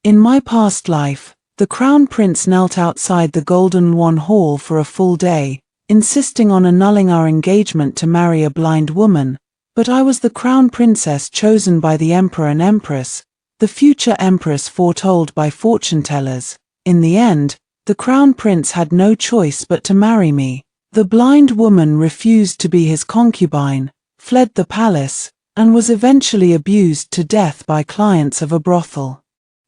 In my past life, the Crown Prince knelt outside the Golden Swan Hall for a full day, insisting on annulling our engagement to marry a blind woman, but I was the Crown Princess chosen by the Emperor and Empress, the future Empress foretold by fortune-tellers. In the end, the Crown Prince had no choice but to marry me. The blind woman refused to be his concubine, fled the palace, and was eventually abused to death by clients of a brothel.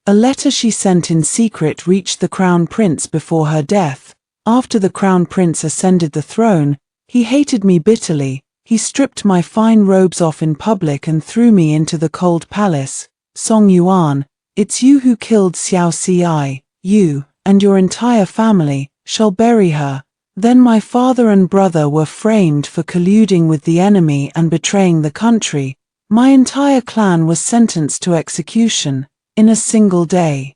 A letter she sent in secret reached the Crown Prince before her death. After the Crown Prince ascended the throne, he hated me bitterly. He stripped my fine robes off in public and threw me into the cold palace. Song Yuan, it's you who killed Xiao Ci. You, and your entire family, shall bury her. Then my father and brother were framed for colluding with the enemy and betraying the country. My entire clan was sentenced to execution in a single day.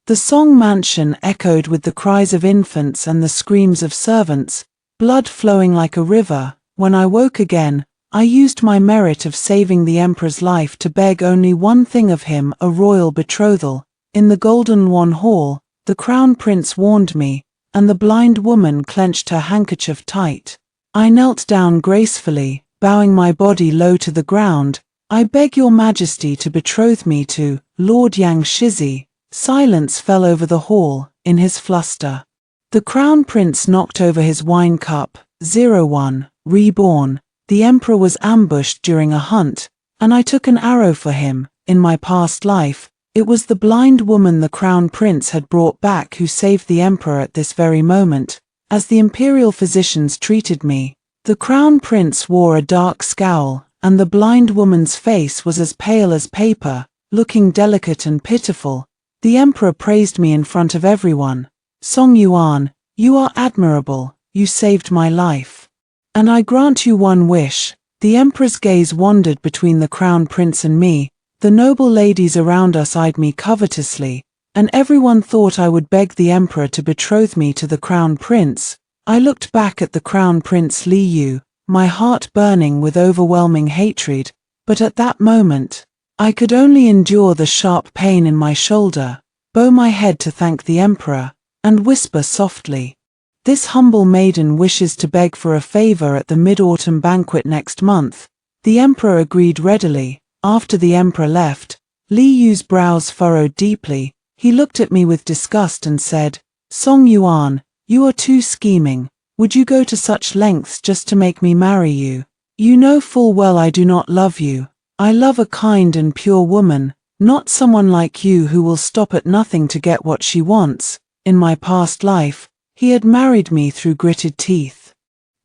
The Song mansion echoed with the cries of infants and the screams of servants, blood flowing like a river. When I woke again, I used my merit of saving the emperor's life to beg only one thing of him, a royal betrothal. In the Golden Swan Hall, the Crown Prince warned me, and the blind woman clenched her handkerchief tight. I knelt down gracefully, bowing my body low to the ground. I beg your majesty to betroth me to Lord Yang Shizi. Silence fell over the hall, in his fluster. The Crown Prince knocked over his wine cup. 01, reborn. The emperor was ambushed during a hunt, and I took an arrow for him. In my past life, it was the blind woman the Crown Prince had brought back who saved the emperor at this very moment. As the imperial physicians treated me, the Crown Prince wore a dark scowl, and the blind woman's face was as pale as paper, looking delicate and pitiful. The emperor praised me in front of everyone. Song Yuan, you are admirable, you saved my life. And I grant you one wish. The emperor's gaze wandered between the Crown Prince and me. The noble ladies around us eyed me covetously, and everyone thought I would beg the emperor to betroth me to the Crown Prince. I looked back at the Crown Prince Li Yu, my heart burning with overwhelming hatred, but at that moment, I could only endure the sharp pain in my shoulder, bow my head to thank the emperor, and whisper softly, "This humble maiden wishes to beg for a favor at the Mid-Autumn banquet next month." The emperor agreed readily. After the emperor left, Li Yu's brows furrowed deeply. He looked at me with disgust and said, "Song Yuan, you are too scheming. Would you go to such lengths just to make me marry you? You know full well I do not love you. I love a kind and pure woman, not someone like you who will stop at nothing to get what she wants." In my past life, he had married me through gritted teeth.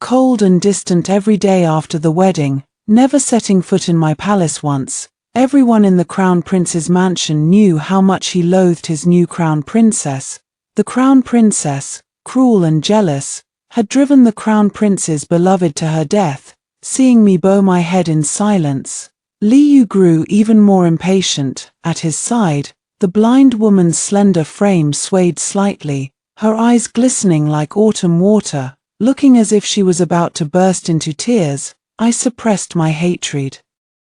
Cold and distant every day after the wedding, never setting foot in my palace once, everyone in the Crown Prince's mansion knew how much he loathed his new Crown Princess. The Crown Princess, cruel and jealous, had driven the Crown Prince's beloved to her death. Seeing me bow my head in silence, Li Yu grew even more impatient. At his side, the blind woman's slender frame swayed slightly, her eyes glistening like autumn water, looking as if she was about to burst into tears. I suppressed my hatred,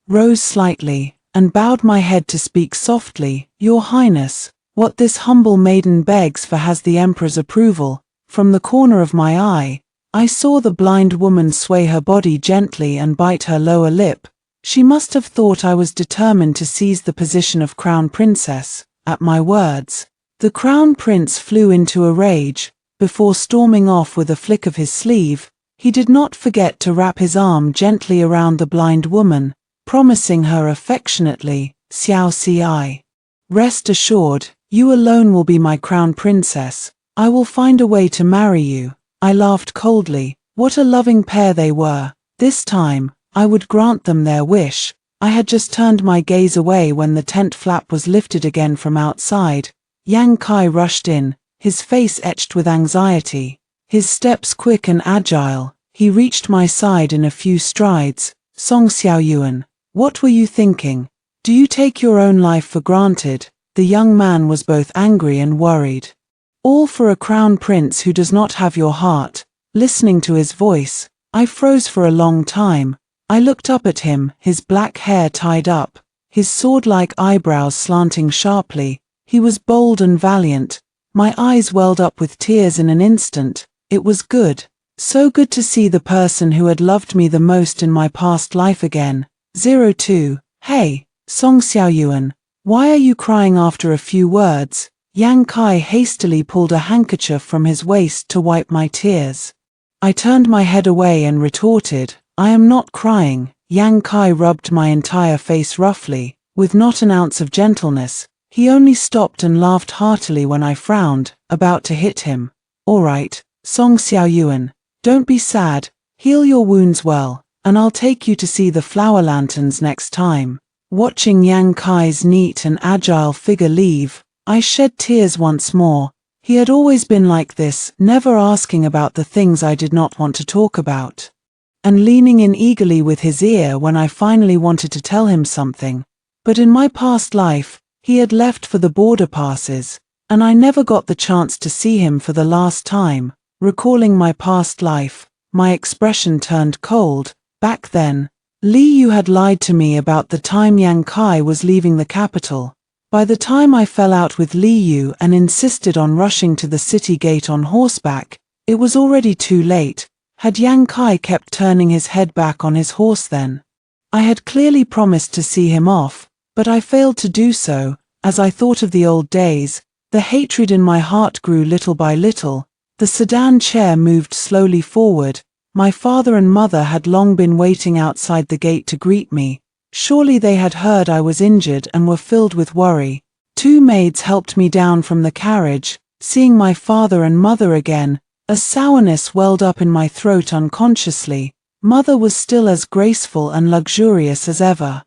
rose slightly, and bowed my head to speak softly. "Your Highness, what this humble maiden begs for has the emperor's approval." From the corner of my eye, I saw the blind woman sway her body gently and bite her lower lip. She must have thought I was determined to seize the position of Crown Princess. At my words, the Crown Prince flew into a rage. Before storming off with a flick of his sleeve, he did not forget to wrap his arm gently around the blind woman, promising her affectionately, "Xiao Ci. Rest assured, you alone will be my Crown Princess. I will find a way to marry you." I laughed coldly. What a loving pair they were. This time, I would grant them their wish. I had just turned my gaze away when the tent flap was lifted again from outside. Yang Kai rushed in, his face etched with anxiety, his steps quick and agile. He reached my side in a few strides. "Song Xiaoyuan, what were you thinking? Do you take your own life for granted?" The young man was both angry and worried. "All for a crown prince who does not have your heart." Listening to his voice, I froze for a long time. I looked up at him, his black hair tied up, his sword-like eyebrows slanting sharply. He was bold and valiant. My eyes welled up with tears in an instant. It was good. So good to see the person who had loved me the most in my past life again. 02. Hey, Song Xiaoyuan, why are you crying after a few words? Yang Kai hastily pulled a handkerchief from his waist to wipe my tears. I turned my head away and retorted, I am not crying. Yang Kai rubbed my entire face roughly, with not an ounce of gentleness. He only stopped and laughed heartily when I frowned, about to hit him. All right, Song Xiaoyuan, don't be sad, heal your wounds well, and I'll take you to see the flower lanterns next time. Watching Yang Kai's neat and agile figure leave, I shed tears once more. He had always been like this, never asking about the things I did not want to talk about, and leaning in eagerly with his ear when I finally wanted to tell him something. But in my past life, he had left for the border passes, and I never got the chance to see him for the last time. Recalling my past life, my expression turned cold. Back then, Li Yu had lied to me about the time Yang Kai was leaving the capital. By the time I fell out with Li Yu and insisted on rushing to the city gate on horseback, it was already too late. Had Yang Kai kept turning his head back on his horse then? I had clearly promised to see him off, but I failed to do so. As I thought of the old days, the hatred in my heart grew little by little. The sedan chair moved slowly forward. My father and mother had long been waiting outside the gate to greet me. Surely they had heard I was injured and were filled with worry. Two maids helped me down from the carriage. Seeing my father and mother again, a sourness welled up in my throat unconsciously. Mother was still as graceful and luxurious as ever,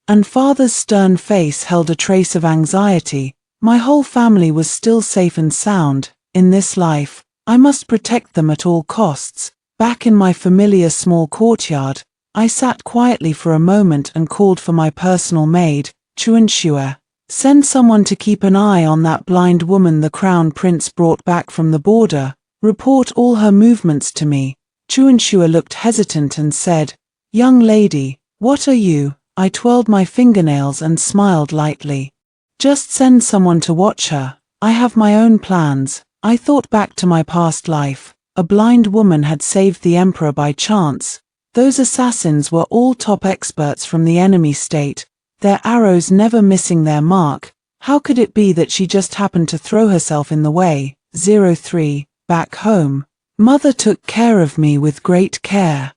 and father's stern face held a trace of anxiety. My whole family was still safe and sound. In this life, I must protect them at all costs. Back in my familiar small courtyard, I sat quietly for a moment and called for my personal maid, Chuanxue. Send someone to keep an eye on that blind woman the crown prince brought back from the border. Report all her movements to me. Chuanxue looked hesitant and said, Young lady, what are you? I twirled my fingernails and smiled lightly. Just send someone to watch her. I have my own plans. I thought back to my past life. A blind woman had saved the emperor by chance. Those assassins were all top experts from the enemy state, their arrows never missing their mark. How could it be that she just happened to throw herself in the way? 03. Back home, mother took care of me with great care.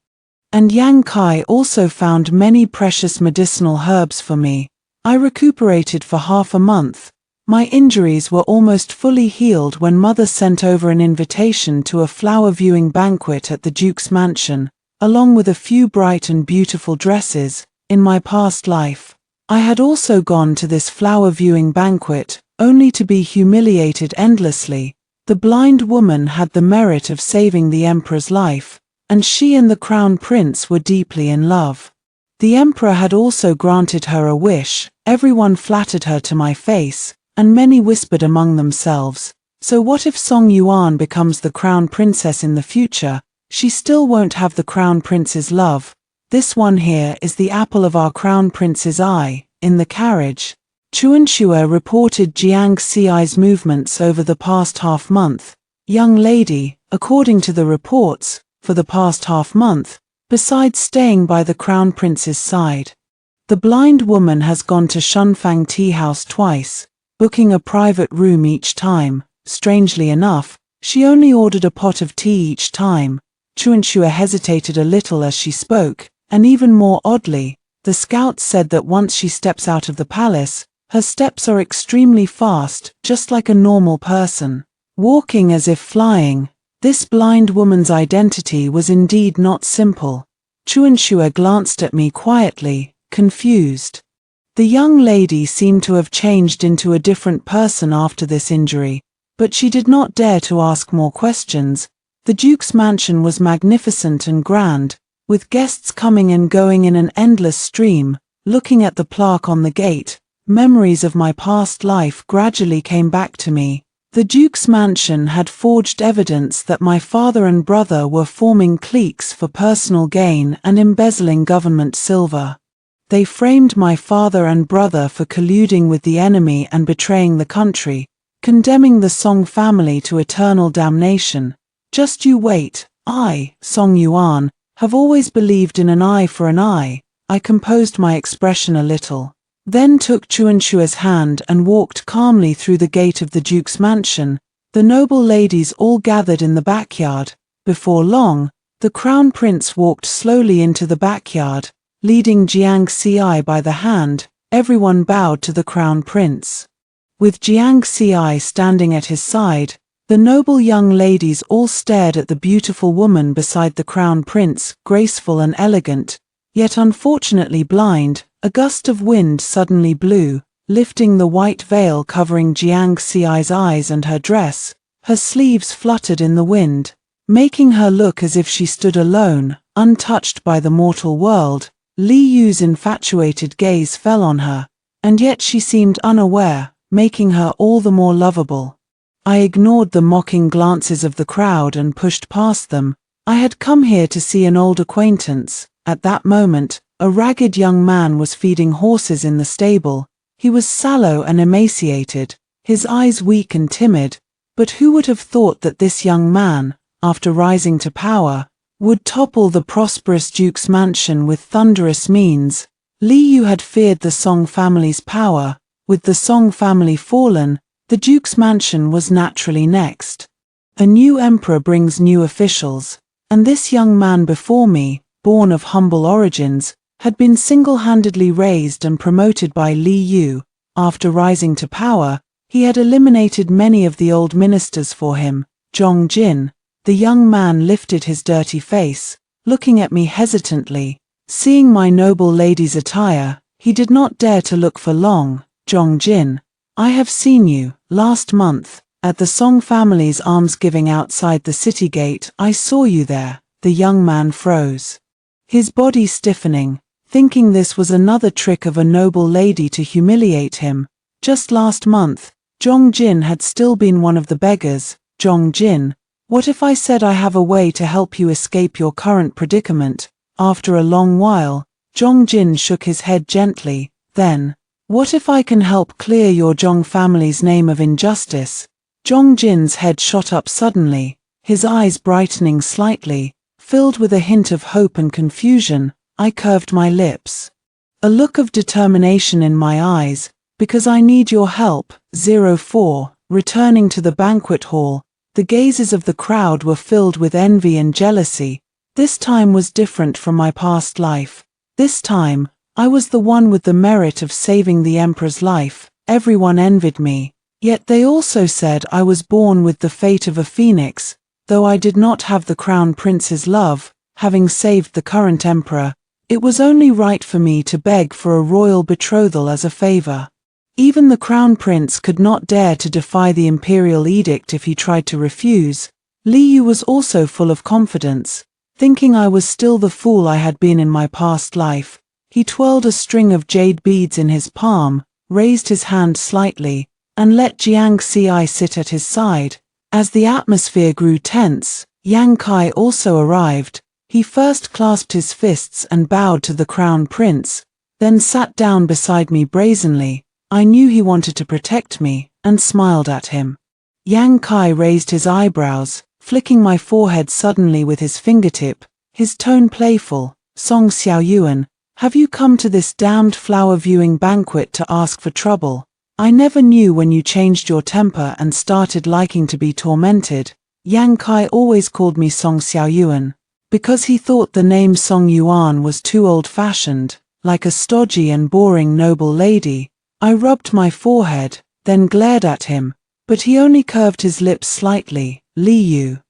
And Yang Kai also found many precious medicinal herbs for me. I recuperated for half a month. My injuries were almost fully healed when mother sent over an invitation to a flower viewing banquet at the Duke's mansion, along with a few bright and beautiful dresses. In my past life, I had also gone to this flower viewing banquet, only to be humiliated endlessly. The blind woman had the merit of saving the emperor's life, and she and the crown prince were deeply in love. The emperor had also granted her a wish. Everyone flattered her to my face, and many whispered among themselves, so what if Song Yuan becomes the crown princess in the future? She still won't have the crown prince's love. This one here is the apple of our crown prince's eye. In the carriage, Chuanxue reported Jiang Xi's movements over the past half month. Young lady, according to the reports, for the past half month, besides staying by the crown prince's side, the blind woman has gone to Shunfang Tea House twice, booking a private room each time. Strangely enough, she only ordered a pot of tea each time. Chuanxue hesitated a little as she spoke, and even more oddly, the scouts said that once she steps out of the palace, her steps are extremely fast, just like a normal person, walking as if flying. This blind woman's identity was indeed not simple. Chuanxue glanced at me quietly, confused. The young lady seemed to have changed into a different person after this injury, but she did not dare to ask more questions. The Duke's mansion was magnificent and grand, with guests coming and going in an endless stream. Looking at the plaque on the gate, memories of my past life gradually came back to me. The Duke's mansion had forged evidence that my father and brother were forming cliques for personal gain and embezzling government silver. They framed my father and brother for colluding with the enemy and betraying the country, condemning the Song family to eternal damnation. Just you wait. I, Song Yuan, have always believed in an eye for an eye. I composed my expression a little, then took Chuanshua's hand and walked calmly through the gate of the Duke's mansion. The noble ladies all gathered in the backyard. Before long, the Crown Prince walked slowly into the backyard, leading Jiang Xi by the hand. Everyone bowed to the Crown Prince. With Jiang Xi standing at his side, the noble young ladies all stared at the beautiful woman beside the Crown Prince, graceful and elegant, yet unfortunately blind. A gust of wind suddenly blew, lifting the white veil covering Jiang Xi's eyes and her dress. Her sleeves fluttered in the wind, making her look as if she stood alone, untouched by the mortal world. Li Yu's infatuated gaze fell on her, and yet she seemed unaware, making her all the more lovable. I ignored the mocking glances of the crowd and pushed past them. I had come here to see an old acquaintance. At that moment, a ragged young man was feeding horses in the stable. He was sallow and emaciated, his eyes weak and timid, but who would have thought that this young man, after rising to power, would topple the prosperous Duke's mansion with thunderous means? Li Yu had feared the Song family's power. With the Song family fallen, the Duke's mansion was naturally next. A new emperor brings new officials, and this young man before me, born of humble origins, had been single-handedly raised and promoted by Li Yu. After rising to power, he had eliminated many of the old ministers for him. Zhong Jin. The young man lifted his dirty face, looking at me hesitantly. Seeing my noble lady's attire, he did not dare to look for long. Zhong Jin, I have seen you, last month, at the Song family's almsgiving outside the city gate. I saw you there. The young man froze, his body stiffening, thinking this was another trick of a noble lady to humiliate him. Just last month, Zhong Jin had still been one of the beggars. Zhong Jin, what if I said I have a way to help you escape your current predicament? After a long while, Zhong Jin shook his head gently. Then, what if I can help clear your Zhong family's name of injustice? Zhong Jin's head shot up suddenly, his eyes brightening slightly, filled with a hint of hope and confusion. I curved my lips, a look of determination in my eyes. Because I need your help. 04. Returning to the banquet hall, the gazes of the crowd were filled with envy and jealousy. This time was different from my past life. This time, I was the one with the merit of saving the emperor's life. Everyone envied me, yet they also said I was born with the fate of a phoenix. Though I did not have the crown prince's love, having saved the current emperor, it was only right for me to beg for a royal betrothal as a favor. Even the crown prince could not dare to defy the imperial edict if he tried to refuse. Li Yu was also full of confidence, thinking I was still the fool I had been in my past life. He twirled a string of jade beads in his palm, raised his hand slightly, and let Jiang Xi sit at his side. As the atmosphere grew tense, Yang Kai also arrived. He first clasped his fists and bowed to the crown prince, then sat down beside me brazenly. I knew he wanted to protect me, and smiled at him. Yang Kai raised his eyebrows, flicking my forehead suddenly with his fingertip, his tone playful. Song Xiaoyuan, have you come to this damned flower viewing banquet to ask for trouble? I never knew when you changed your temper and started liking to be tormented. Yang Kai always called me Song Xiaoyuan, because he thought the name Song Yuan was too old-fashioned, like a stodgy and boring noble lady. I rubbed my forehead, then glared at him, but he only curved his lips slightly. Li Yu,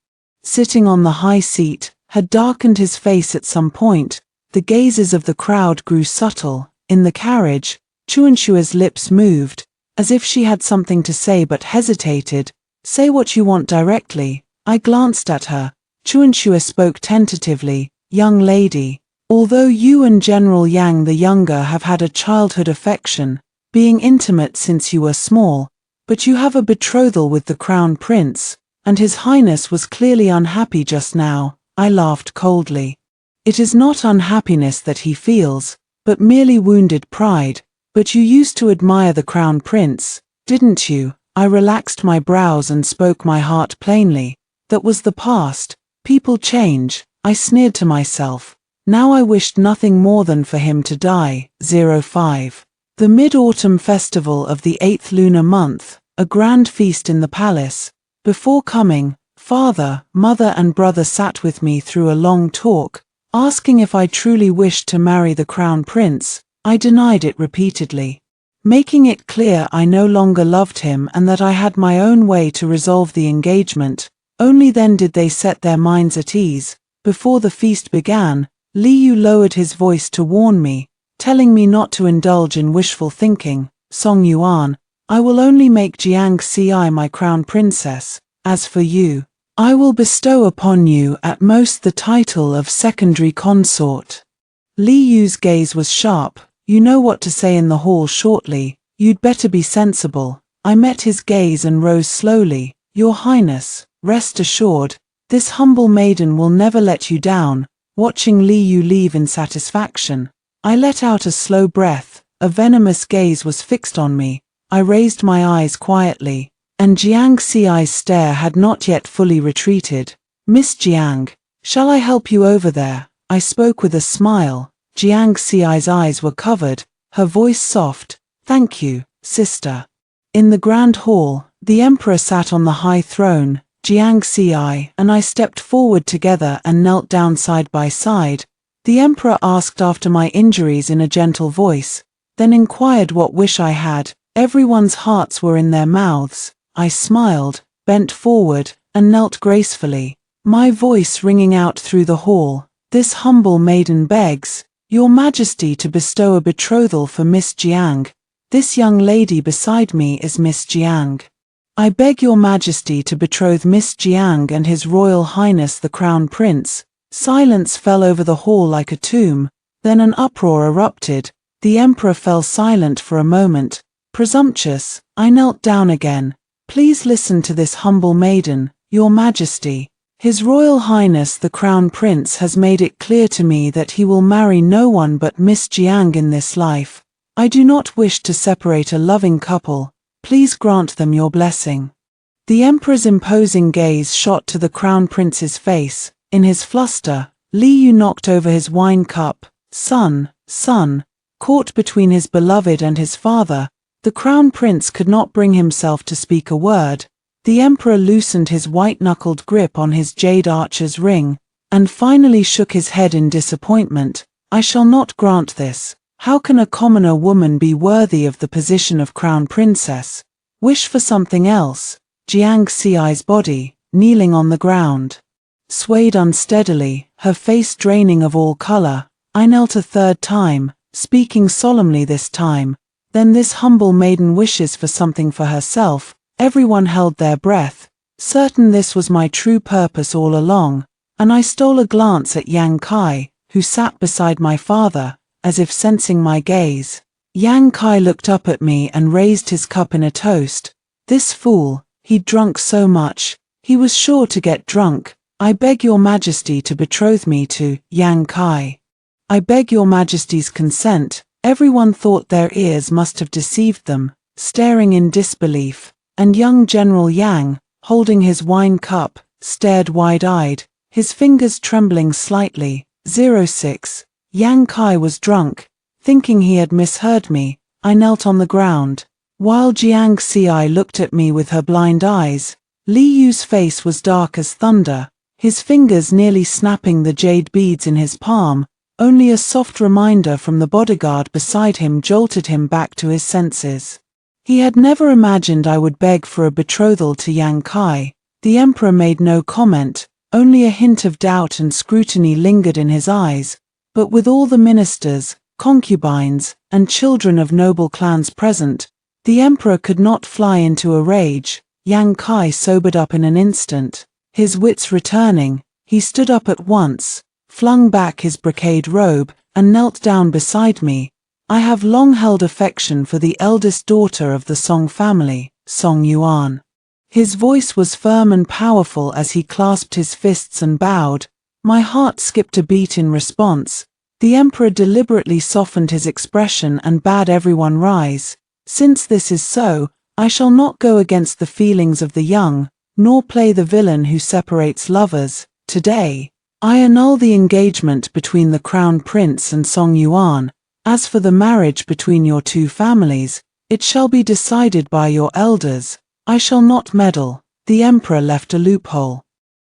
sitting on the high seat, had darkened his face at some point. The gazes of the crowd grew subtle. In the carriage, Chuanshua's lips moved, as if she had something to say but hesitated. Say what you want directly. I glanced at her. Chuanshua spoke tentatively. Young lady, although you and General Yang the Younger have had a childhood affection, being intimate since you were small, but you have a betrothal with the crown prince, and his highness was clearly unhappy just now. I laughed coldly. It is not unhappiness that he feels, but merely wounded pride. But you used to admire the crown prince, didn't you? I relaxed my brows and spoke my heart plainly. That was the past. People change, I sneered to myself. Now I wished nothing more than for him to die. 05. The Mid-Autumn Festival of the 8th lunar month, a grand feast in the palace. Before coming, father, mother and brother sat with me through a long talk, asking if I truly wished to marry the crown prince. I denied it repeatedly, making it clear I no longer loved him and that I had my own way to resolve the engagement. Only then did they set their minds at ease. Before the feast began, Liu lowered his voice to warn me, telling me not to indulge in wishful thinking. Song Yuan, I will only make Jiang Ci my crown princess. As for you, I will bestow upon you at most the title of secondary consort. Liu's gaze was sharp. You know what to say in the hall shortly. You'd better be sensible. I met his gaze and rose slowly. Your Highness, rest assured, this humble maiden will never let you down. Watching Liu leave in satisfaction, I let out a slow breath. A venomous gaze was fixed on me. I raised my eyes quietly, and Jiang Ci's stare had not yet fully retreated. Miss Jiang, shall I help you over there? I spoke with a smile. Jiang Ci's eyes were covered, her voice soft. Thank you, sister. In the grand hall, the emperor sat on the high throne. Jiang Ci and I stepped forward together and knelt down side by side. The emperor asked after my injuries in a gentle voice, then inquired what wish I had. Everyone's hearts were in their mouths. I smiled, bent forward, and knelt gracefully, my voice ringing out through the hall. This humble maiden begs, Your Majesty, to bestow a betrothal for Miss Jiang. This young lady beside me is Miss Jiang. I beg Your Majesty to betroth Miss Jiang and His Royal Highness the Crown Prince. Silence fell over the hall like a tomb, then an uproar erupted. The emperor fell silent for a moment. Presumptuous, I knelt down again. Please listen to this humble maiden, Your Majesty. His Royal Highness the Crown Prince has made it clear to me that he will marry no one but Miss Jiang in this life. I do not wish to separate a loving couple. Please grant them your blessing. The emperor's imposing gaze shot to the crown prince's face. In his fluster, Liu knocked over his wine cup. Son, caught between his beloved and his father, the crown prince could not bring himself to speak a word. The emperor loosened his white-knuckled grip on his jade archer's ring, and finally shook his head in disappointment. I shall not grant this. How can a commoner woman be worthy of the position of crown princess? Wish for something else. Jiang Ci's body, kneeling on the ground, swayed unsteadily, her face draining of all color. I knelt a third time, speaking solemnly this time. Then this humble maiden wishes for something for herself. Everyone held their breath, certain this was my true purpose all along, and I stole a glance at Yang Kai, who sat beside my father, as if sensing my gaze. Yang Kai looked up at me and raised his cup in a toast. This fool, he'd drunk so much, he was sure to get drunk. I beg Your Majesty to betroth me to Yang Kai. I beg Your Majesty's consent. Everyone thought their ears must have deceived them, staring in disbelief, and young General Yang, holding his wine cup, stared wide-eyed, his fingers trembling slightly. 06. Yang Kai was drunk. Thinking he had misheard me, I knelt on the ground, while Jiang Ci looked at me with her blind eyes. Liu's face was dark as thunder, his fingers nearly snapping the jade beads in his palm. Only a soft reminder from the bodyguard beside him jolted him back to his senses. He had never imagined I would beg for a betrothal to Yang Kai. The emperor made no comment, only a hint of doubt and scrutiny lingered in his eyes. But with all the ministers, concubines, and children of noble clans present, the emperor could not fly into a rage. Yang Kai sobered up in an instant. His wits returning, he stood up at once, flung back his brocade robe, and knelt down beside me. I have long held affection for the eldest daughter of the Song family, Song Yuan. His voice was firm and powerful as he clasped his fists and bowed. My heart skipped a beat in response. The emperor deliberately softened his expression and bade everyone rise. Since this is so, I shall not go against the feelings of the young, nor play the villain who separates lovers. Today, I annul the engagement between the crown prince and Song Yuan. As for the marriage between your two families, it shall be decided by your elders. I shall not meddle. The emperor left a loophole.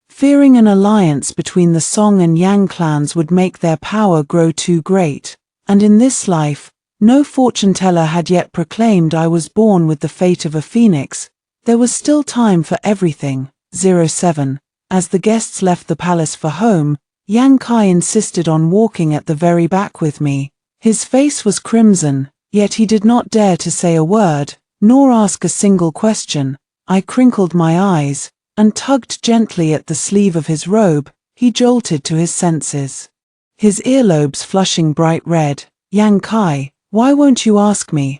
Fearing an alliance between the Song and Yang clans would make their power grow too great, and in this life, no fortune-teller had yet proclaimed I was born with the fate of a phoenix. There was still time for everything. 07. As the guests left the palace for home, Yang Kai insisted on walking at the very back with me. His face was crimson, yet he did not dare to say a word, nor ask a single question. I crinkled my eyes, and tugged gently at the sleeve of his robe. He jolted to his senses, his earlobes flushing bright red. Yang Kai, why won't you ask me?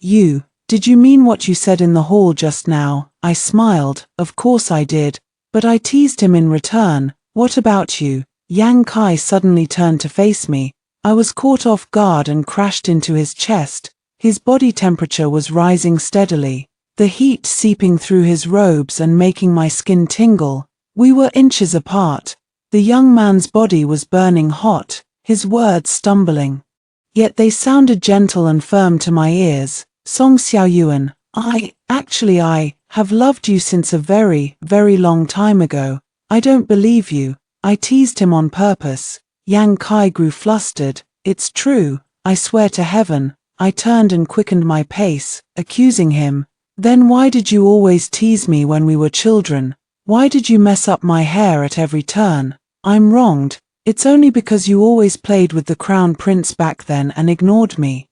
You, did you mean what you said in the hall just now? I smiled. Of course I did, but I teased him in return. What about you? Yang Kai suddenly turned to face me. I was caught off guard and crashed into his chest. His body temperature was rising steadily, the heat seeping through his robes and making my skin tingle. We were inches apart. The young man's body was burning hot, his words stumbling. Yet they sounded gentle and firm to my ears. Song Xiaoyuan, I have loved you since a very, very long time ago. I don't believe you. I teased him on purpose. Yang Kai grew flustered. It's true, I swear to heaven. I turned and quickened my pace, accusing him. Then why did you always tease me when we were children? Why did you mess up my hair at every turn? I'm wronged. It's only because you always played with the crown prince back then and ignored me.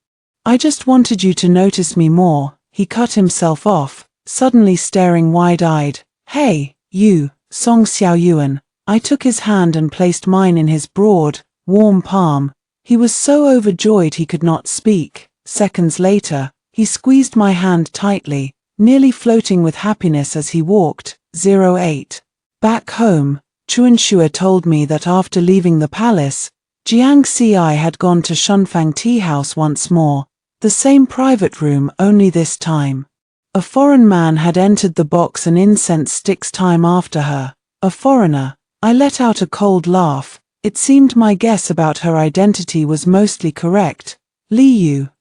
I just wanted you to notice me more. He cut himself off, suddenly staring wide-eyed. Hey, you, Song Xiaoyuan. I took his hand and placed mine in his broad, warm palm. He was so overjoyed he could not speak. Seconds later, he squeezed my hand tightly, nearly floating with happiness as he walked. 08. Back home, Chuanxue told me that after leaving the palace, Jiang Ci had gone to Shunfang tea house once more, the same private room, only this time a foreign man had entered the box and incense sticks time after her. A foreigner. I let out a cold laugh. It seemed my guess about her identity was mostly correct. Li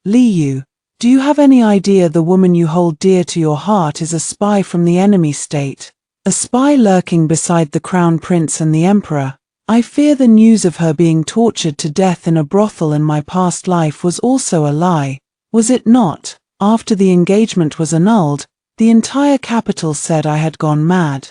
Yu, do you have any idea the woman you hold dear to your heart is a spy from the enemy state? A spy lurking beside the crown prince and the emperor. I fear the news of her being tortured to death in a brothel in my past life was also a lie. Was it not? After the engagement was annulled, the entire capital said I had gone mad.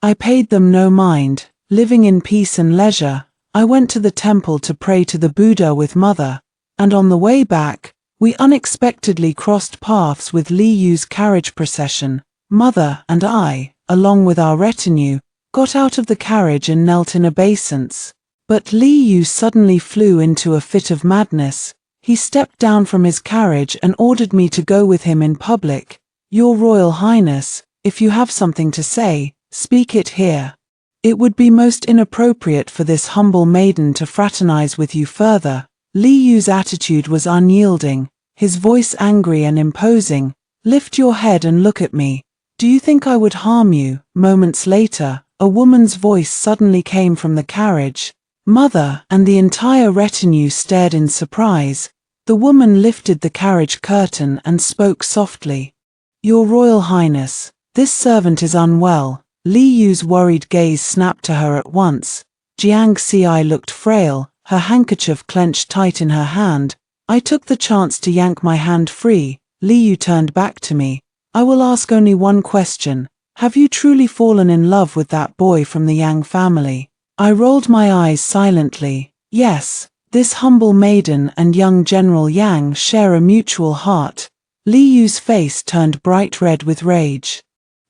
I paid them no mind. Living in peace and leisure, I went to the temple to pray to the Buddha with Mother, and on the way back, we unexpectedly crossed paths with Li Yu's carriage procession. Mother and I, along with our retinue, got out of the carriage and knelt in obeisance. But Li Yu suddenly flew into a fit of madness. He stepped down from his carriage and ordered me to go with him in public. Your Royal Highness, if you have something to say, speak it here. It would be most inappropriate for this humble maiden to fraternize with you further. Li Yu's attitude was unyielding, his voice angry and imposing. Lift your head and look at me. Do you think I would harm you? Moments later, a woman's voice suddenly came from the carriage. Mother and the entire retinue stared in surprise. The woman lifted the carriage curtain and spoke softly. Your Royal Highness, this servant is unwell. Li Yu's worried gaze snapped to her at once. Jiang Ci looked frail, her handkerchief clenched tight in her hand. I took the chance to yank my hand free. Li Yu turned back to me. I will ask only one question. Have you truly fallen in love with that boy from the Yang family? I rolled my eyes silently. Yes, this humble maiden and young General Yang share a mutual heart. Li Yu's face turned bright red with rage.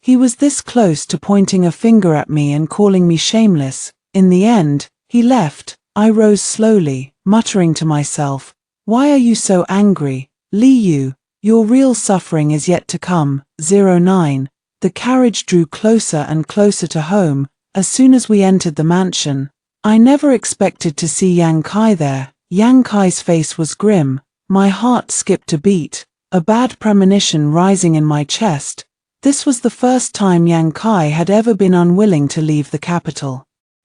He was this close to pointing a finger at me and calling me shameless. In the end, he left. I rose slowly, muttering to myself, why are you so angry? Li Yu, your real suffering is yet to come. 09. The carriage drew closer and closer to home. As soon as we entered the mansion, I never expected to see Yang Kai there. Yang Kai's face was grim. My heart skipped a beat, a bad premonition rising in my chest. This was the first time Yang Kai had ever been unwilling to leave the capital.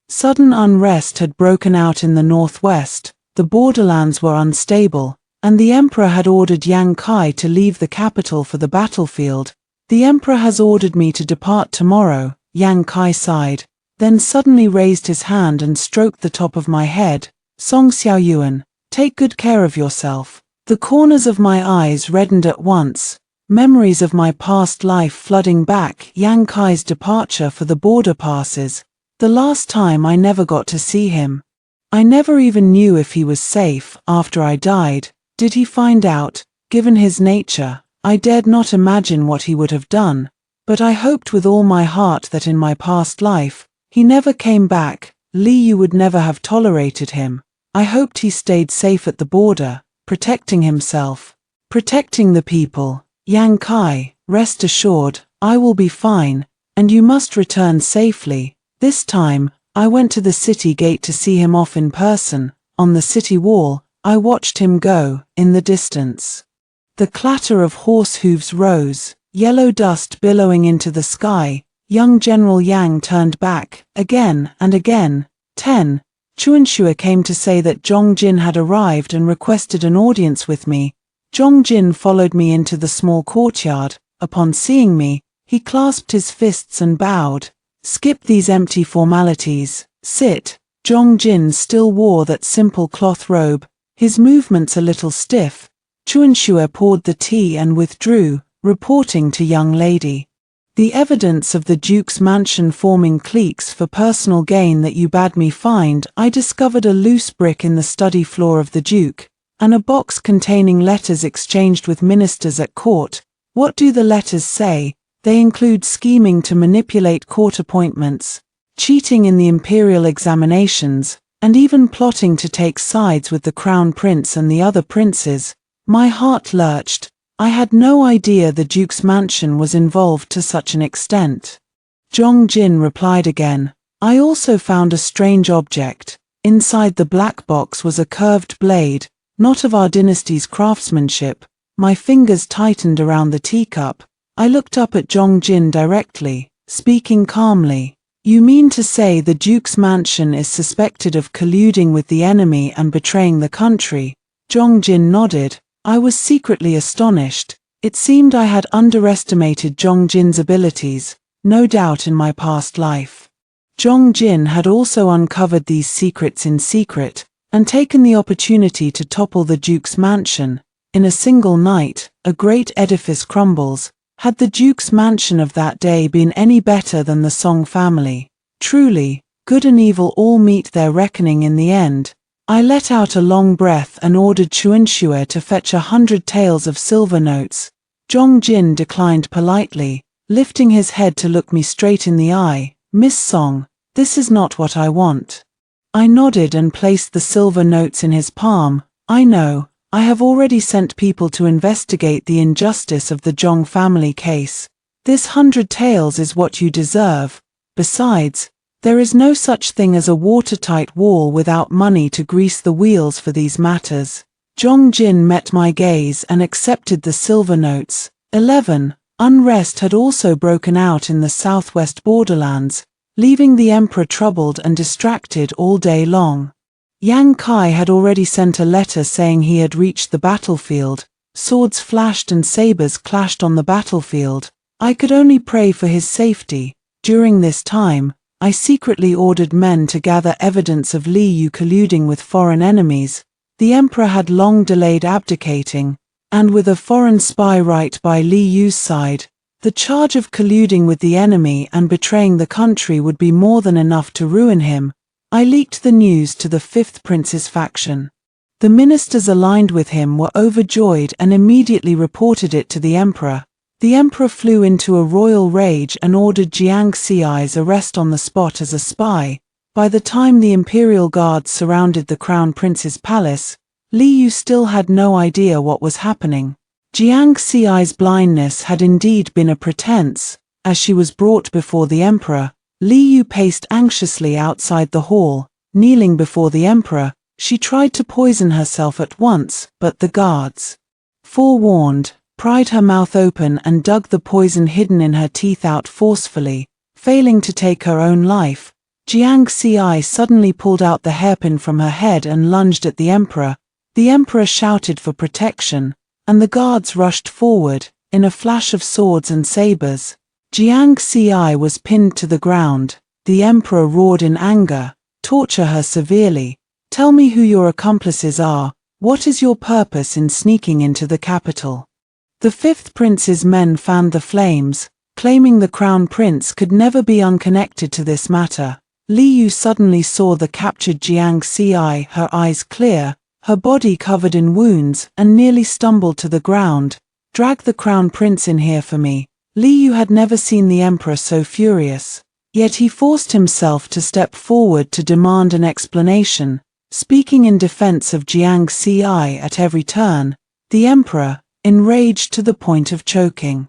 Sudden unrest had broken out in the northwest, the borderlands were unstable, and the emperor had ordered Yang Kai to leave the capital for the battlefield. The emperor has ordered me to depart tomorrow, Yang Kai sighed, then suddenly raised his hand and stroked the top of my head. Song Xiaoyuan, take good care of yourself. The corners of my eyes reddened at once, memories of my past life flooding back. Yang Kai's departure for the border passes. The last time I never got to see him. I never even knew if he was safe after I died. Did he find out? Given his nature, I dared not imagine what he would have done, but I hoped with all my heart that in my past life, he never came back. Li Yu would never have tolerated him. I hoped he stayed safe at the border, protecting himself, protecting the people. Yang Kai, rest assured, I will be fine, and you must return safely. This time, I went to the city gate to see him off in person. On the city wall, I watched him go. In the distance, the clatter of horse hooves rose, yellow dust billowing into the sky. Young General Yang turned back, again and again. 10. Chuanxue came to say that Zhong Jin had arrived and requested an audience with me. Zhong Jin followed me into the small courtyard. Upon seeing me, he clasped his fists and bowed. Skip these empty formalities. Sit. Zhong Jin still wore that simple cloth robe, his movements a little stiff. Chuanxue poured the tea and withdrew, reporting to young lady. The evidence of the Duke's mansion forming cliques for personal gain that you bade me find. I discovered a loose brick in the study floor of the Duke, and a box containing letters exchanged with ministers at court. What do the letters say? They include scheming to manipulate court appointments, cheating in the imperial examinations, and even plotting to take sides with the crown prince and the other princes. My heart lurched. I had no idea the Duke's mansion was involved to such an extent. Zhong Jin replied again. I also found a strange object. Inside the black box was a curved blade, not of our dynasty's craftsmanship. My fingers tightened around the teacup. I looked up at Zhong Jin directly, speaking calmly. You mean to say the Duke's mansion is suspected of colluding with the enemy and betraying the country? Zhong Jin nodded. I was secretly astonished. It seemed I had underestimated Zhong Jin's abilities, no doubt in my past life. Zhong Jin had also uncovered these secrets in secret, and taken the opportunity to topple the Duke's mansion. In a single night, a great edifice crumbles. Had the Duke's mansion of that day been any better than the Song family? Truly, good and evil all meet their reckoning in the end. I let out a long breath and ordered Chuanxue to fetch 100 taels of silver notes. Zhong Jin declined politely, lifting his head to look me straight in the eye. Miss Song, this is not what I want. I nodded and placed the silver notes in his palm. I know, I have already sent people to investigate the injustice of the Zhong family case. This 100 taels is what you deserve. Besides, there is no such thing as a watertight wall without money to grease the wheels for these matters. Zhong Jin met my gaze and accepted the silver notes. 11. Unrest had also broken out in the southwest borderlands, leaving the emperor troubled and distracted all day long. Yang Kai had already sent a letter saying he had reached the battlefield. Swords flashed and sabers clashed on the battlefield. I could only pray for his safety. During this time, I secretly ordered men to gather evidence of Li Yu colluding with foreign enemies. The emperor had long delayed abdicating, and with a foreign spy right by Li Yu's side, the charge of colluding with the enemy and betraying the country would be more than enough to ruin him. I leaked the news to the Fifth Prince's faction. The ministers aligned with him were overjoyed and immediately reported it to the emperor. The emperor flew into a royal rage and ordered Jiang Xi's arrest on the spot as a spy. By the time the imperial guards surrounded the crown prince's palace, Li Yu still had no idea what was happening. Jiang Xi's blindness had indeed been a pretense. As she was brought before the emperor, Li Yu paced anxiously outside the hall. Kneeling before the emperor, She tried to poison herself at once, but the guards, forewarned, pried her mouth open and dug the poison hidden in her teeth out forcefully. Failing to take her own life, Jiang Xi suddenly pulled out the hairpin from her head and lunged at the emperor. The emperor shouted for protection, and the guards rushed forward, in a flash of swords and sabers. Jiang Xi was pinned to the ground. The emperor roared in anger, "Torture her severely. Tell me who your accomplices are. What is your purpose in sneaking into the capital?" The fifth prince's men fanned the flames, claiming the crown prince could never be unconnected to this matter. Li Yu suddenly saw the captured Jiang Xi, her eyes clear, her body covered in wounds, and nearly stumbled to the ground. "Drag the crown prince in here for me." Li Yu had never seen the emperor so furious. Yet he forced himself to step forward to demand an explanation, speaking in defense of Jiang Xi at every turn. The emperor, enraged to the point of choking,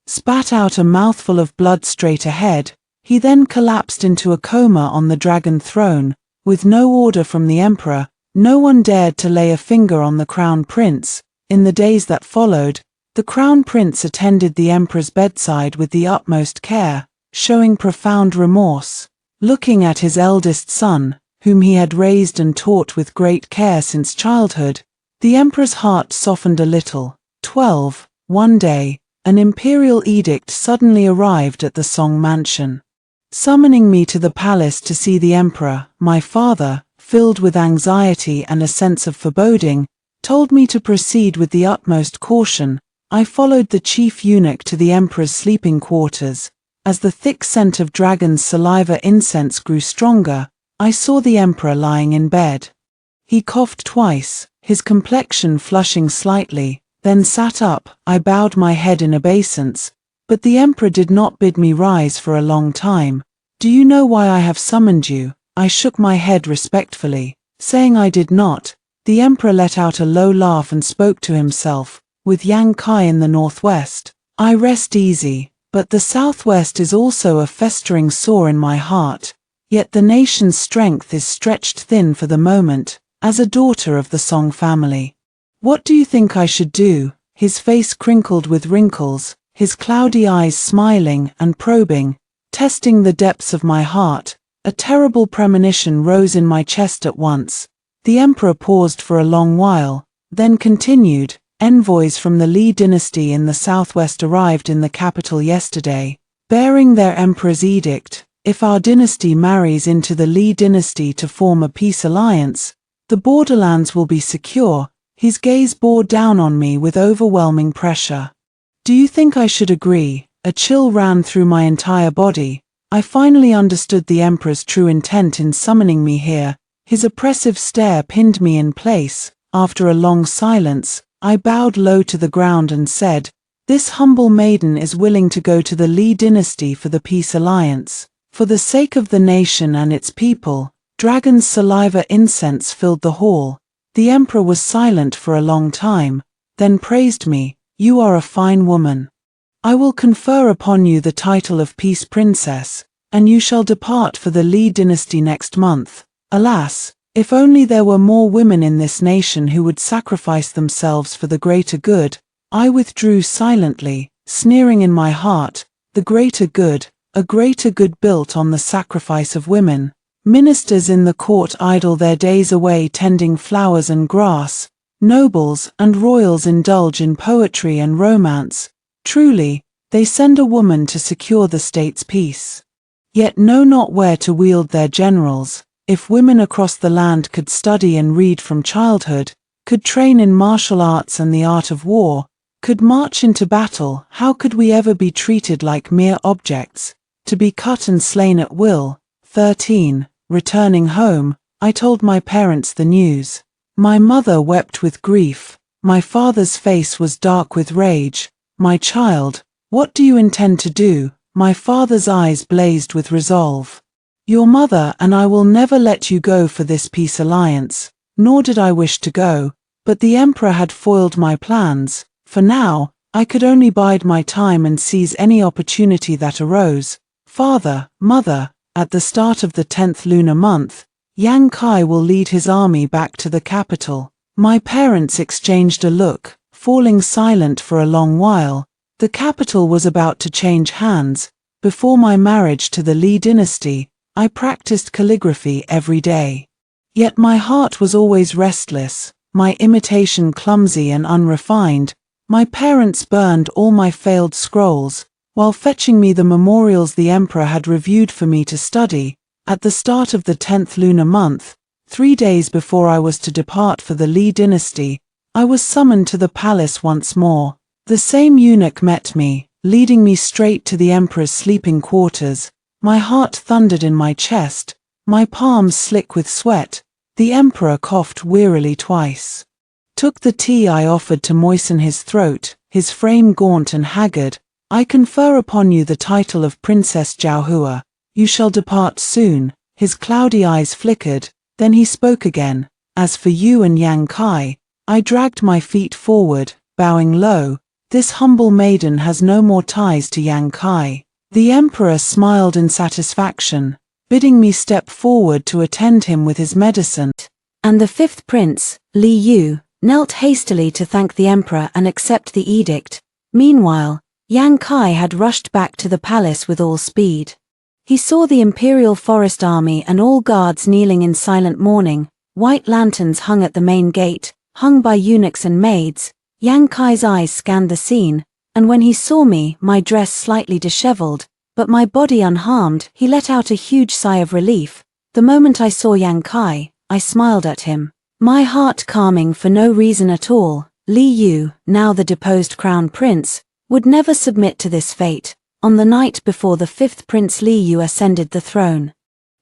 spat out a mouthful of blood straight ahead. He then collapsed into a coma on the dragon throne. With no order from the emperor, no one dared to lay a finger on the crown prince. In the days that followed, the crown prince attended the emperor's bedside with the utmost care, showing profound remorse. Looking at his eldest son, whom he had raised and taught with great care since childhood, the emperor's heart softened a little. 12. One day, an imperial edict suddenly arrived at the Song mansion, summoning me to the palace to see the emperor. My father, filled with anxiety and a sense of foreboding, told me to proceed with the utmost caution. I followed the chief eunuch to the emperor's sleeping quarters. As the thick scent of dragon's saliva incense grew stronger, I saw the emperor lying in bed. He coughed twice, his complexion flushing slightly, then sat up. I bowed my head in obeisance, but the emperor did not bid me rise for a long time. "Do you know why I have summoned you?" I shook my head respectfully, saying I did not. The emperor let out a low laugh and spoke to himself. "With Yang Kai in the northwest, I rest easy, but the southwest is also a festering sore in my heart. Yet the nation's strength is stretched thin for the moment, as a daughter of the Song family. What do you think I should do?" His face crinkled with wrinkles, his cloudy eyes smiling and probing, testing the depths of my heart. A terrible premonition rose in my chest at once. The emperor paused for a long while, then continued, "Envoys from the Li dynasty in the southwest arrived in the capital yesterday, bearing their emperor's edict. If our dynasty marries into the Li dynasty to form a peace alliance, the borderlands will be secure." His gaze bore down on me with overwhelming pressure. "Do you think I should agree?" A chill ran through my entire body. I finally understood the emperor's true intent in summoning me here. His oppressive stare pinned me in place. After a long silence, I bowed low to the ground and said, "This humble maiden is willing to go to the Li dynasty for the peace alliance. For the sake of the nation and its people." Dragon's saliva incense filled the hall. The emperor was silent for a long time, then praised me. "You are a fine woman. I will confer upon you the title of Peace Princess, and you shall depart for the Li dynasty next month." Alas, if only there were more women in this nation who would sacrifice themselves for the greater good. I withdrew silently, sneering in my heart. The greater good, a greater good built on the sacrifice of women. Ministers in the court idle their days away tending flowers and grass. Nobles and royals indulge in poetry and romance. Truly, they send a woman to secure the state's peace, yet know not where to wield their generals. If women across the land could study and read from childhood, could train in martial arts and the art of war, could march into battle, how could we ever be treated like mere objects, to be cut and slain at will? 13. Returning home, I told my parents the news. My mother wept with grief. My father's face was dark with rage. "My child, what do you intend to do?" My father's eyes blazed with resolve. "Your mother and I will never let you go for this peace alliance." Nor did I wish to go, but the emperor had foiled my plans. For now, I could only bide my time and seize any opportunity that arose. "Father, mother, at the start of the 10th lunar month, Yang Kai will lead his army back to the capital. My parents exchanged a look, falling silent for a long while. The capital was about to change hands. Before my marriage to the Li dynasty, I practiced calligraphy every day. Yet my heart was always restless, my imitation clumsy and unrefined. My parents burned all my failed scrolls, while fetching me the memorials the emperor had reviewed for me to study. At the start of the 10th lunar month, 3 days before I was to depart for the Li dynasty, I was summoned to the palace once more. The same eunuch met me, leading me straight to the emperor's sleeping quarters. My heart thundered in my chest, my palms slick with sweat. The emperor coughed wearily twice. Took the tea I offered to moisten his throat, his frame gaunt and haggard. I confer upon you the title of Princess Jiaohua. You shall depart soon. His cloudy eyes flickered, then he spoke again. As for you and Yang Kai, I dragged my feet forward, bowing low. This humble maiden has no more ties to Yang Kai. The emperor smiled in satisfaction, bidding me step forward to attend him with his medicine. And the fifth prince, Li Yu, knelt hastily to thank the emperor and accept the edict. Meanwhile, Yang Kai had rushed back to the palace with all speed. He saw the imperial forest army and all guards kneeling in silent mourning. White lanterns hung at the main gate, hung by eunuchs and maids. Yang Kai's eyes scanned the scene, and when he saw me, my dress slightly disheveled, but my body unharmed, he let out a huge sigh of relief. The moment I saw Yang Kai, I smiled at him, my heart calming for no reason at all. Li Yu, now the deposed crown prince, would never submit to this fate. On the night before the fifth prince Li Yu ascended the throne,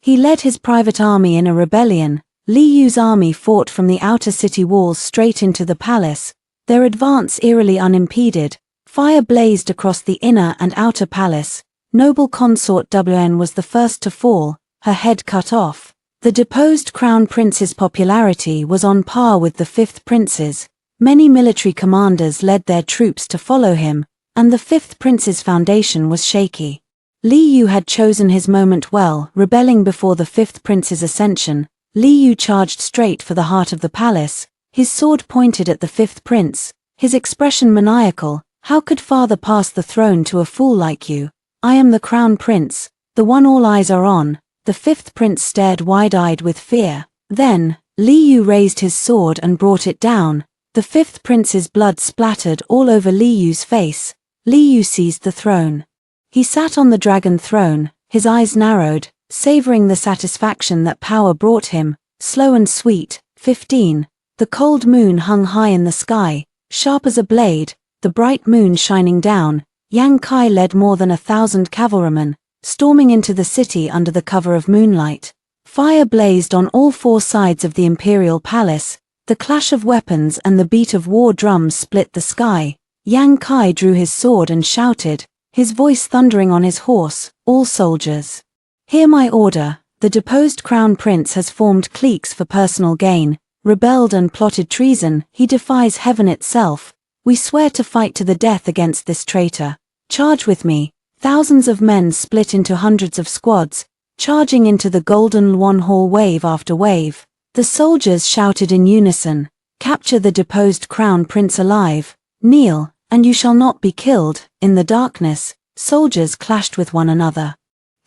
he led his private army in a rebellion. Li Yu's army fought from the outer city walls straight into the palace, their advance eerily unimpeded. Fire blazed across the inner and outer palace. Noble consort Wn was the first to fall, her head cut off. The deposed crown prince's popularity was on par with the fifth prince's. Many military commanders led their troops to follow him, and the fifth prince's foundation was shaky. Li Yu had chosen his moment well, rebelling before the fifth prince's ascension. Li Yu charged straight for the heart of the palace, his sword pointed at the fifth prince, his expression maniacal. How could father pass the throne to a fool like you? I am the crown prince, the one all eyes are on. The fifth prince stared wide-eyed with fear. Then, Li Yu raised his sword and brought it down. The fifth prince's blood splattered all over Li Yu's face. Li Yu seized the throne. He sat on the dragon throne, his eyes narrowed, savoring the satisfaction that power brought him, slow and sweet. 15. The cold moon hung high in the sky, sharp as a blade, the bright moon shining down. Yang Kai led more than 1,000 cavalrymen, storming into the city under the cover of moonlight. Fire blazed on all 4 sides of the imperial palace. The clash of weapons and the beat of war drums split the sky. Yang Kai drew his sword and shouted, his voice thundering on his horse, all soldiers, hear my order. The deposed crown prince has formed cliques for personal gain, rebelled and plotted treason. He defies heaven itself. We swear to fight to the death against this traitor. Charge with me. Thousands of men split into hundreds of squads, charging into the Golden Luan Hall wave after wave. The soldiers shouted in unison, capture the deposed crown prince alive. Kneel, and you shall not be killed. In the darkness, soldiers clashed with one another.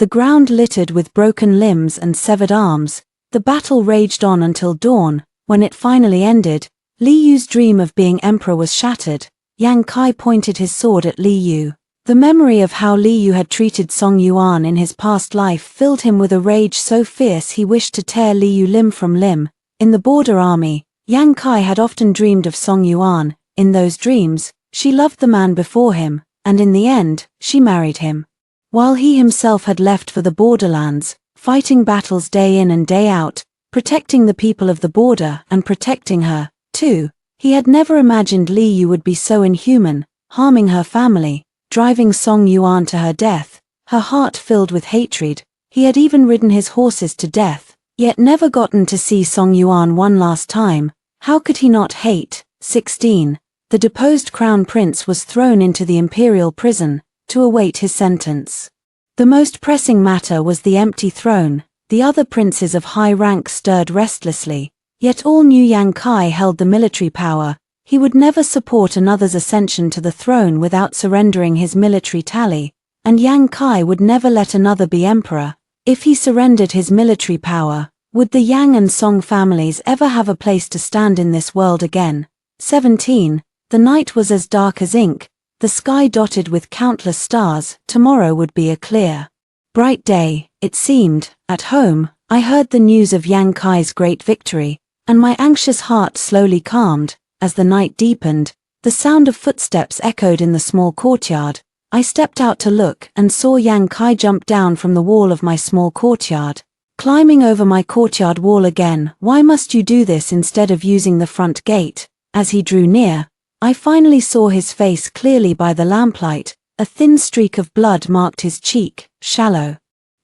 The ground littered with broken limbs and severed arms. The battle raged on until dawn. When it finally ended, Li Yu's dream of being emperor was shattered. Yang Kai pointed his sword at Li Yu. The memory of how Li Yu had treated Song Yuan in his past life filled him with a rage so fierce he wished to tear Li Yu limb from limb. In the border army, Yang Kai had often dreamed of Song Yuan. In those dreams, she loved the man before him, and in the end, she married him. While he himself had left for the borderlands, fighting battles day in and day out, protecting the people of the border and protecting her, too, he had never imagined Li Yu would be so inhuman, harming her family, driving Song Yuan to her death, her heart filled with hatred. He had even ridden his horses to death, yet never gotten to see Song Yuan one last time. How could he not hate? 16. The deposed crown prince was thrown into the imperial prison, to await his sentence. The most pressing matter was the empty throne. The other princes of high rank stirred restlessly, yet all knew Yang Kai held the military power. He would never support another's ascension to the throne without surrendering his military tally, and Yang Kai would never let another be emperor. If he surrendered his military power, would the Yang and Song families ever have a place to stand in this world again? 17. The night was as dark as ink, the sky dotted with countless stars. Tomorrow would be a clear, bright day, it seemed. At home, I heard the news of Yang Kai's great victory, and my anxious heart slowly calmed. As the night deepened, the sound of footsteps echoed in the small courtyard. I stepped out to look and saw Yang Kai jump down from the wall of my small courtyard, climbing over my courtyard wall again. Why must you do this instead of using the front gate? As he drew near, I finally saw his face clearly by the lamplight. A thin streak of blood marked his cheek, shallow.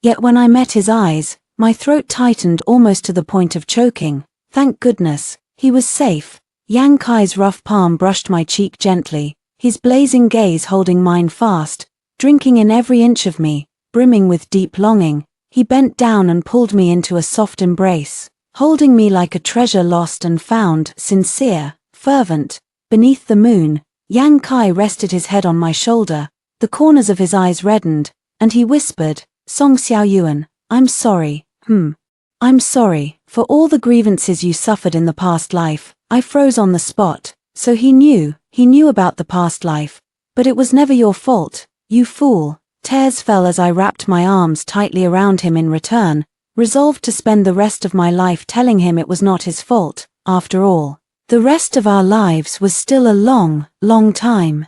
Yet when I met his eyes, my throat tightened almost to the point of choking. Thank goodness, he was safe. Yang Kai's rough palm brushed my cheek gently, his blazing gaze holding mine fast, drinking in every inch of me, brimming with deep longing. He bent down and pulled me into a soft embrace, holding me like a treasure lost and found, sincere, fervent. Beneath the moon, Yang Kai rested his head on my shoulder, the corners of his eyes reddened, and he whispered, Song Xiaoyuan, I'm sorry, I'm sorry, for all the grievances you suffered in the past life. I froze on the spot. So he knew about the past life. But it was never your fault, you fool. Tears fell as I wrapped my arms tightly around him in return, resolved to spend the rest of my life telling him it was not his fault. After all, the rest of our lives was still a long, long time.